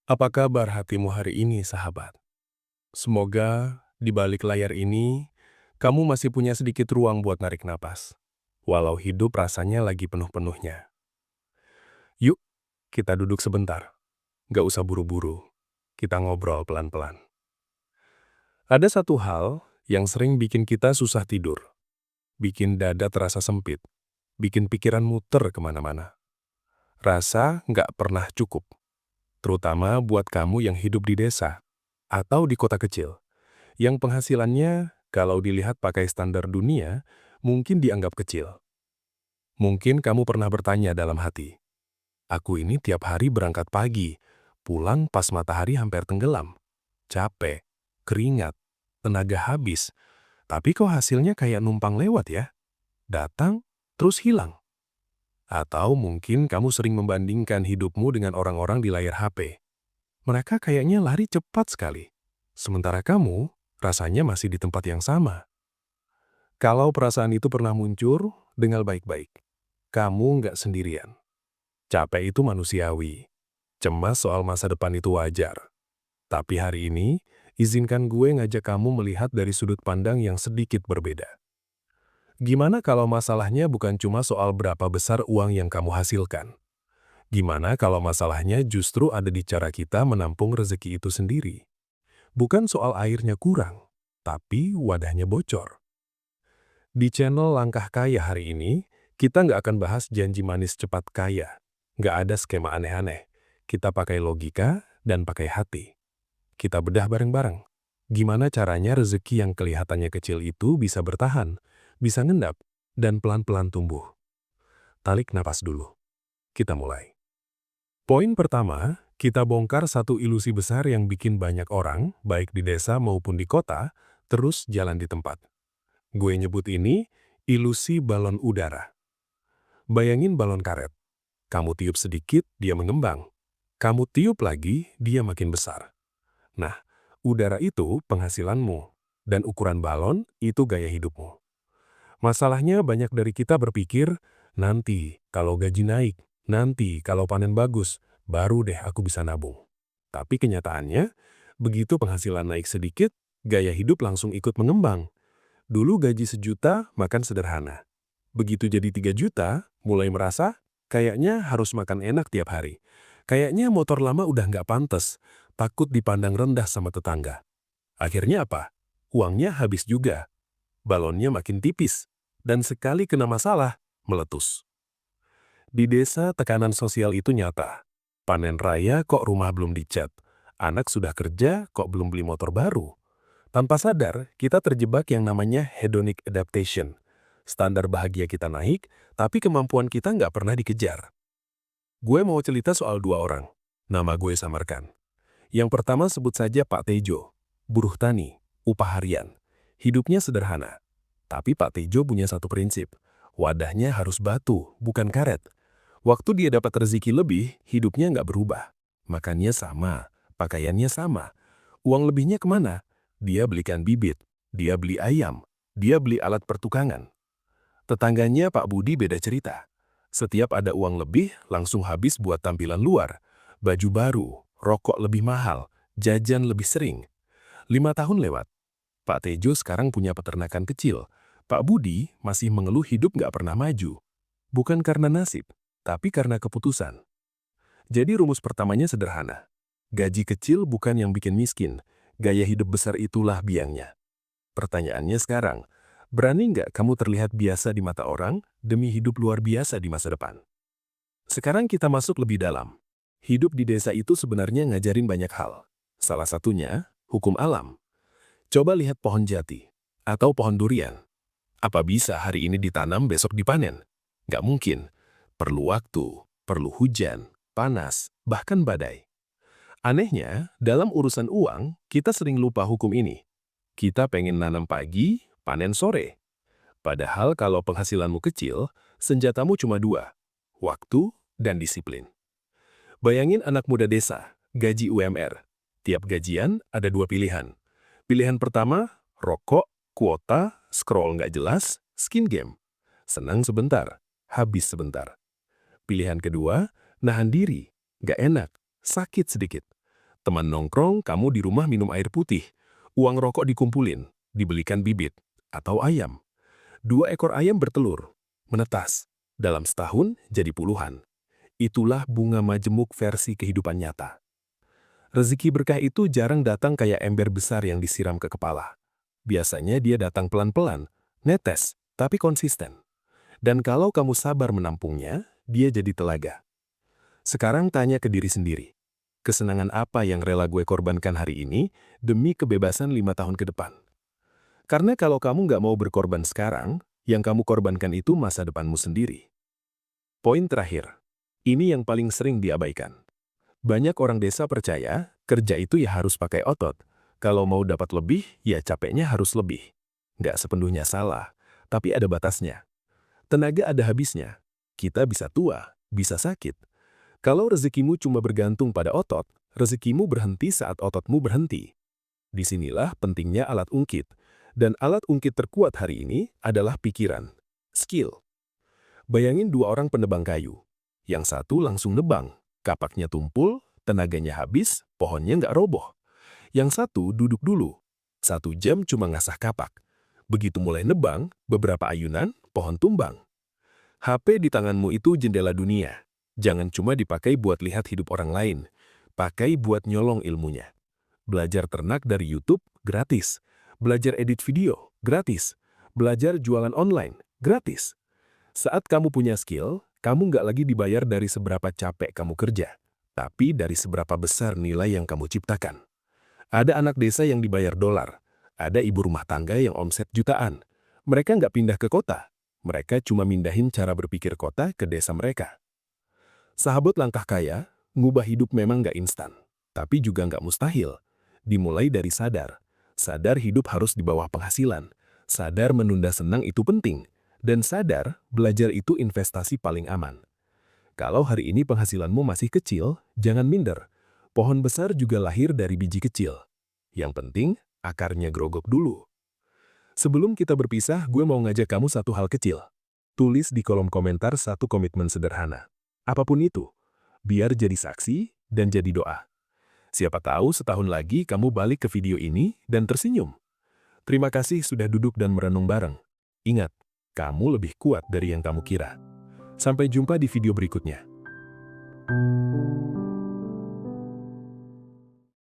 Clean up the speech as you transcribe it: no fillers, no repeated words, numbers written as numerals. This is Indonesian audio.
Apa kabar hatimu hari ini, sahabat? Semoga di balik layar ini, kamu masih punya sedikit ruang buat narik napas. Walau hidup rasanya lagi penuh-penuhnya. Yuk, kita duduk sebentar. Gak usah buru-buru. Kita ngobrol pelan-pelan. Ada satu hal yang sering bikin kita susah tidur. Bikin dada terasa sempit. Bikin pikiran muter kemana-mana. Rasa gak pernah cukup. Terutama buat kamu yang hidup di desa atau di kota kecil, yang penghasilannya kalau dilihat pakai standar dunia, mungkin dianggap kecil. Mungkin kamu pernah bertanya dalam hati, aku ini tiap hari berangkat pagi, pulang pas matahari hampir tenggelam, capek, keringat, tenaga habis, tapi kok hasilnya kayak numpang lewat ya? Datang, terus hilang. Atau mungkin kamu sering membandingkan hidupmu dengan orang-orang di layar HP. Mereka kayaknya lari cepat sekali. Sementara kamu, rasanya masih di tempat yang sama. Kalau perasaan itu pernah muncul, dengar baik-baik. Kamu nggak sendirian. Capek itu manusiawi. Cemas soal masa depan itu wajar. Tapi hari ini, izinkan gue ngajak kamu melihat dari sudut pandang yang sedikit berbeda. Gimana kalau masalahnya bukan cuma soal berapa besar uang yang kamu hasilkan? Gimana kalau masalahnya justru ada di cara kita menampung rezeki itu sendiri? Bukan soal airnya kurang, tapi wadahnya bocor. Di channel Langkah Kaya hari ini, kita nggak akan bahas janji manis cepat kaya. Nggak ada skema aneh-aneh. Kita pakai logika dan pakai hati. Kita bedah bareng-bareng. Gimana caranya rezeki yang kelihatannya kecil itu bisa bertahan, bisa ngendap, dan pelan-pelan tumbuh. Tarik napas dulu. Kita mulai. Poin pertama, kita bongkar satu ilusi besar yang bikin banyak orang, baik di desa maupun di kota, terus jalan di tempat. Gue nyebut ini ilusi balon udara. Bayangin balon karet. Kamu tiup sedikit, dia mengembang. Kamu tiup lagi, dia makin besar. Nah, udara itu penghasilanmu, dan ukuran balon itu gaya hidupmu. Masalahnya banyak dari kita berpikir, nanti kalau gaji naik, nanti kalau panen bagus, baru deh aku bisa nabung. Tapi kenyataannya, begitu penghasilan naik sedikit, gaya hidup langsung ikut mengembang. Dulu gaji 1 juta, makan sederhana. Begitu jadi 3 juta, mulai merasa, kayaknya harus makan enak tiap hari. Kayaknya motor lama udah nggak pantas, takut dipandang rendah sama tetangga. Akhirnya apa? Uangnya habis juga. Balonnya makin tipis. Dan sekali kena masalah, meletus. Di desa, tekanan sosial itu nyata. Panen raya kok rumah belum dicat. Anak sudah kerja kok belum beli motor baru. Tanpa sadar, kita terjebak yang namanya hedonic adaptation. Standar bahagia kita naik, tapi kemampuan kita nggak pernah dikejar. Gue mau cerita soal 2 orang. Nama gue samarkan. Yang pertama sebut saja Pak Tejo. Buruh tani, upah harian. Hidupnya sederhana. Tapi Pak Tejo punya satu prinsip. Wadahnya harus batu, bukan karet. Waktu dia dapat rezeki lebih, hidupnya nggak berubah. Makannya sama, pakaiannya sama. Uang lebihnya kemana? Dia belikan bibit, dia beli ayam, dia beli alat pertukangan. Tetangganya Pak Budi beda cerita. Setiap ada uang lebih, langsung habis buat tampilan luar. Baju baru, rokok lebih mahal, jajan lebih sering. 5 tahun lewat. Pak Tejo sekarang punya peternakan kecil. Pak Budi masih mengeluh hidup nggak pernah maju. Bukan karena nasib, tapi karena keputusan. Jadi rumus pertamanya sederhana. Gaji kecil bukan yang bikin miskin. Gaya hidup besar itulah biangnya. Pertanyaannya sekarang, berani nggak kamu terlihat biasa di mata orang demi hidup luar biasa di masa depan? Sekarang kita masuk lebih dalam. Hidup di desa itu sebenarnya ngajarin banyak hal. Salah satunya, hukum alam. Coba lihat pohon jati atau pohon durian. Apa bisa hari ini ditanam besok dipanen? Nggak mungkin. Perlu waktu, perlu hujan, panas, bahkan badai. Anehnya, dalam urusan uang, kita sering lupa hukum ini. Kita pengen nanam pagi, panen sore. Padahal kalau penghasilanmu kecil, senjatamu cuma 2, waktu dan disiplin. Bayangin anak muda desa, gaji UMR. Tiap gajian ada 2 pilihan. Pilihan pertama, rokok, kuota, scroll nggak jelas, skin game. Senang sebentar, habis sebentar. Pilihan kedua, nahan diri, nggak enak, sakit sedikit. Teman nongkrong, kamu di rumah minum air putih. Uang rokok dikumpulin, dibelikan bibit, atau ayam. 2 ekor ayam bertelur, menetas. Dalam setahun jadi puluhan. Itulah bunga majemuk versi kehidupan nyata. Rezeki berkah itu jarang datang kayak ember besar yang disiram ke kepala. Biasanya dia datang pelan-pelan, netes, tapi konsisten. Dan kalau kamu sabar menampungnya, dia jadi telaga. Sekarang tanya ke diri sendiri. Kesenangan apa yang rela gue korbankan hari ini demi kebebasan 5 tahun ke depan? Karena kalau kamu nggak mau berkorban sekarang, yang kamu korbankan itu masa depanmu sendiri. Poin terakhir. Ini yang paling sering diabaikan. Banyak orang desa percaya, kerja itu ya harus pakai otot. Kalau mau dapat lebih, ya capeknya harus lebih. Nggak sepenuhnya salah, tapi ada batasnya. Tenaga ada habisnya. Kita bisa tua, bisa sakit. Kalau rezekimu cuma bergantung pada otot, rezekimu berhenti saat ototmu berhenti. Disinilah pentingnya alat ungkit. Dan alat ungkit terkuat hari ini adalah pikiran, skill. Bayangin 2 orang penebang kayu. Yang satu langsung nebang. Kapaknya tumpul, tenaganya habis, pohonnya nggak roboh. Yang satu duduk dulu. 1 jam cuma ngasah kapak. Begitu mulai nebang, beberapa ayunan, pohon tumbang. HP di tanganmu itu jendela dunia. Jangan cuma dipakai buat lihat hidup orang lain. Pakai buat nyolong ilmunya. Belajar ternak dari YouTube, gratis. Belajar edit video, gratis. Belajar jualan online, gratis. Saat kamu punya skill, kamu nggak lagi dibayar dari seberapa capek kamu kerja, tapi dari seberapa besar nilai yang kamu ciptakan. Ada anak desa yang dibayar dolar, ada ibu rumah tangga yang omset jutaan. Mereka nggak pindah ke kota, mereka cuma mindahin cara berpikir kota ke desa mereka. Sahabat langkah kaya, ngubah hidup memang nggak instan, tapi juga nggak mustahil. Dimulai dari sadar. Sadar hidup harus di bawah penghasilan. Sadar menunda senang itu penting. Dan sadar, belajar itu investasi paling aman. Kalau hari ini penghasilanmu masih kecil, jangan minder. Pohon besar juga lahir dari biji kecil. Yang penting, akarnya grogok dulu. Sebelum kita berpisah, gue mau ngajak kamu satu hal kecil. Tulis di kolom komentar satu komitmen sederhana. Apapun itu, biar jadi saksi dan jadi doa. Siapa tahu setahun lagi kamu balik ke video ini dan tersenyum. Terima kasih sudah duduk dan merenung bareng. Ingat, kamu lebih kuat dari yang kamu kira. Sampai jumpa di video berikutnya.